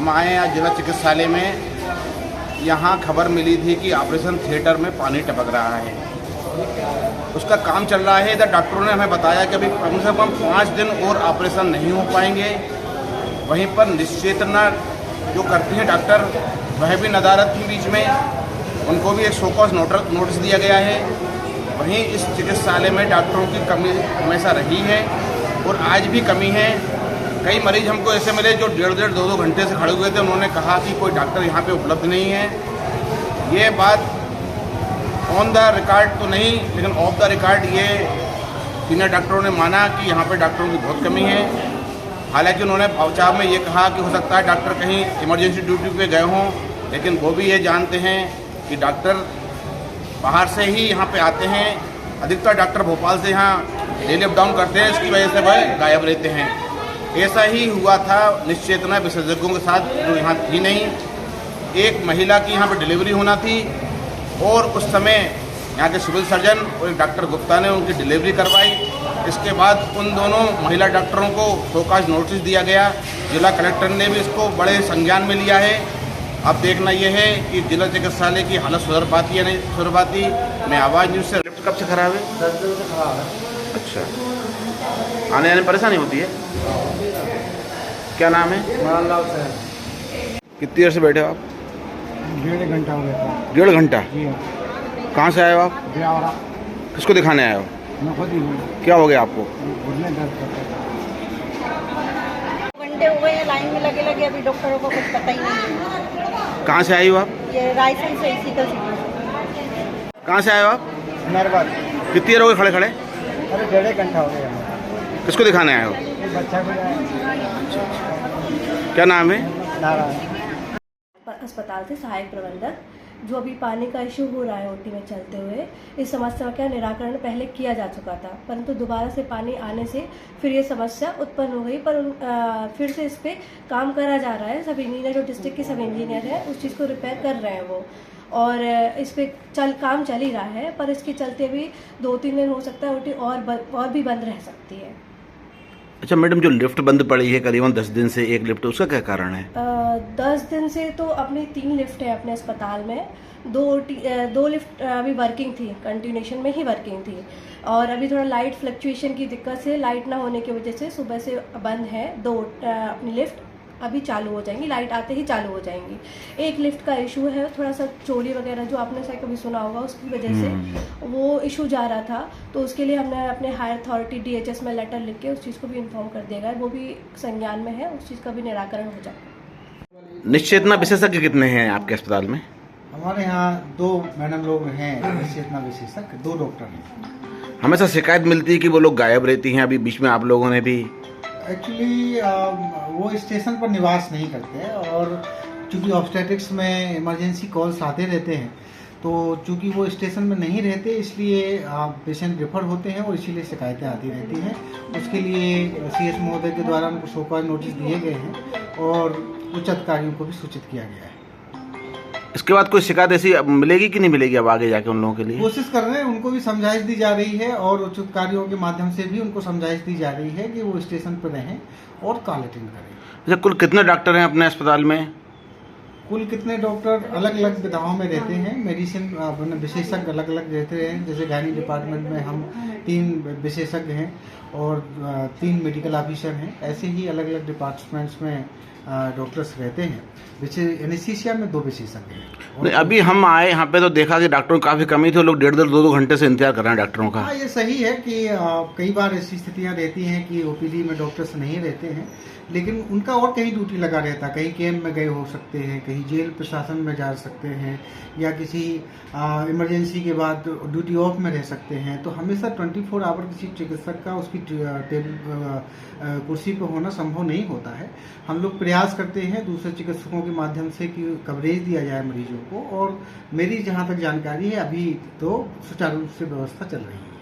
हम आए हैं आज जिला चिकित्सालय में। यहाँ खबर मिली थी कि ऑपरेशन थिएटर में पानी टपक रहा है, उसका काम चल रहा है। इधर डॉक्टरों ने हमें बताया कि अभी कम से कम 5 दिन और ऑपरेशन नहीं हो पाएंगे। वहीं पर निश्चेतना जो करती हैं डॉक्टर, वह भी नदारत थी बीच में, उनको भी एक शो कॉज नोटिस दिया गया है। वहीं इस चिकित्सालय में डॉक्टरों की कमी हमेशा रही है और आज भी कमी है। कई मरीज हमको ऐसे मिले जो 1.5 2 घंटे से खड़े हुए थे, उन्होंने कहा कि कोई डॉक्टर यहाँ पे उपलब्ध नहीं है। ये बात ऑन द रिकॉर्ड तो नहीं, लेकिन ऑफ द रिकॉर्ड ये सीनियर डॉक्टरों ने माना कि यहाँ पे डॉक्टरों की बहुत कमी है। हालांकि उन्होंने बचाव में ये कहा कि हो सकता है डॉक्टर कहीं इमरजेंसी ड्यूटी पे गए हों, लेकिन वो भी ये जानते हैं कि डॉक्टर बाहर से ही यहाँ पे आते हैं। अधिकतर डॉक्टर भोपाल से यहाँ डेली अप डाउन करते हैं, इसकी वजह से वह गायब रहते हैं। ऐसा ही हुआ था निश्चेतना विशेषज्ञों के साथ, जो यहाँ थी नहीं। एक महिला की यहाँ पर डिलीवरी होना थी और उस समय यहाँ के सिविल सर्जन और एक डॉक्टर गुप्ता ने उनकी डिलीवरी करवाई। इसके बाद उन दोनों महिला डॉक्टरों को शोकॉज नोटिस दिया गया। जिला कलेक्टर ने भी इसको बड़े संज्ञान में लिया है। अब देखना यह है कि जिला चिकित्सालय की हालत सुधर पाती है नहीं सुधर पाती। मैं आवाज़ न्यूज़ से। लिफ्ट कब से खराब है? 10 दिन से खराब है। अच्छा, आने जाने में परेशानी होती है? क्या नाम है? मरानलाल से। कितनी देर से बैठे हो आप? 1.5 घंटा हो गया था। 1.5 घंटा? जी हाँ। कहाँ से आए हो आप? ब्यावरा। किसको दिखाने आए हो? मैं खुद ही हूँ। क्या हो गया आपको? घुटने दर्द करता था। घंटे हो गए हैं लाइन में लगे लगे, अभी डॉक्टरों को कुछ पता ही नहीं है। कहाँ से आई हो आप? ये रायसेन से इसी का सीमा। कहाँ से आए हो आप? नरबत। कितनी देर हो गई खड़े खड़े? अरे 1.5 घंटा हो गया। किसको दिखाने आए हो? ये बच्चा को क्या नाम है? नारायण। अस्पताल से सहायक प्रबंधक। जो अभी पानी का इशू हो रहा है ओटी में चलते हुए, इस समस्या का निराकरण पहले किया जा चुका था, परंतु दोबारा से पानी आने से फिर ये समस्या उत्पन्न हो गई। पर फिर से इस पर काम करा जा रहा है। सब इंजीनियर, जो डिस्ट्रिक्ट के सब इंजीनियर हैं, उस चीज़ को रिपेयर कर रहे हैं वो, और इस पर काम चल ही रहा है। पर इसके चलते भी 2-3 दिन हो सकता है ओटी और भी बंद रह सकती है। अच्छा मैडम, जो लिफ्ट बंद पड़ी है करीबन 10 दिन से, एक लिफ्ट, उसका क्या कारण है? 10 दिन से तो अपनी 3 लिफ्ट है अपने अस्पताल में। 2 लिफ्ट अभी वर्किंग थी, कंटिन्यूएशन में ही वर्किंग थी, और अभी थोड़ा लाइट फ्लक्चुएशन की दिक्कत से, लाइट ना होने की वजह से सुबह से बंद है। 2 अपनी लिफ्ट अभी चालू हो जाएंगी, लाइट आते ही चालू हो जाएंगी। एक लिफ्ट का इशू है, थोड़ा सा चोरी वगैरह जो आपने शायद कभी सुना होगा, उसकी वजह से वो इशू जा रहा था, तो उसके लिए हमने अपने हायर अथॉरिटी DHS में लेटर लिख के उस चीज़ को भी इन्फॉर्म कर दिया गया है। वो भी संज्ञान में है, उस चीज़ का भी निराकरण हो जाएगा। निश्चेतना विशेषज्ञ कितने हैं आपके अस्पताल में? हमारे यहाँ 2 मैडम लोग हैं निश्चेतना विशेषज्ञ, 2 डॉक्टर हैं। हमेशा शिकायत मिलती है कि वो लोग गायब रहती हैं। अभी बीच में आप लोगों ने भी एक्चुअली वो स्टेशन पर निवास नहीं करते, और चूंकि ऑब्स्टेट्रिक्स में इमरजेंसी कॉल्स आते रहते हैं, तो चूंकि वो स्टेशन में नहीं रहते, इसलिए पेशेंट रेफर होते हैं और इसीलिए शिकायतें आती रहती हैं। उसके लिए CS महोदय के द्वारा उनको शो कॉज नोटिस दिए गए हैं और उच्च अधिकारियों को भी सूचित किया गया है। इसके बाद कोई शिकायत ऐसी मिलेगी कि नहीं मिलेगी अब आगे जाके उन लोगों के लिए? कोशिश कर रहे हैं, उनको भी समझाइश दी जा रही है और उच्च अधिकारियों के माध्यम से भी उनको समझाइश दी जा रही है कि वो स्टेशन पर रहें और कॉल अटेंड करें। अच्छा, कुल कितने डॉक्टर हैं अपने अस्पताल में? कुल कितने डॉक्टर अलग अलग विधाओं में रहते हैं, मेडिसिन विशेषज्ञ अलग अलग रहते हैं। जैसे गायनी डिपार्टमेंट में हम 3 विशेषज्ञ हैं और 3 मेडिकल ऑफिसर हैं। ऐसे ही अलग अलग डिपार्टमेंट्स में डॉक्टर्स रहते हैं। एनेस्थीसिया में 2 विशेषज्ञ हैं। अभी हम आए यहाँ पे तो देखा कि डॉक्टरों की काफ़ी कमी थी, लोग 1.5 2 घंटे से इंतजार कर रहे हैं डॉक्टरों का। हाँ, ये सही है कि कई बार ऐसी स्थितियाँ रहती हैं कि OPD में डॉक्टर्स नहीं रहते हैं, लेकिन उनका और कहीं ड्यूटी लगा रहता, कहीं कैंप में गए हो सकते हैं, कहीं जेल प्रशासन में जा सकते हैं, या किसी इमरजेंसी के बाद ड्यूटी ऑफ में रह सकते हैं। तो हमेशा 24 आवर किसी चिकित्सक का उसकी कुर्सी पर होना संभव नहीं होता है। हम लोग प्रयास करते हैं दूसरे चिकित्सकों के माध्यम से कि कवरेज दिया जाए मरीजों को, और मेरी जहाँ तक जानकारी है अभी तो सुचारू रूप से व्यवस्था चल रही है।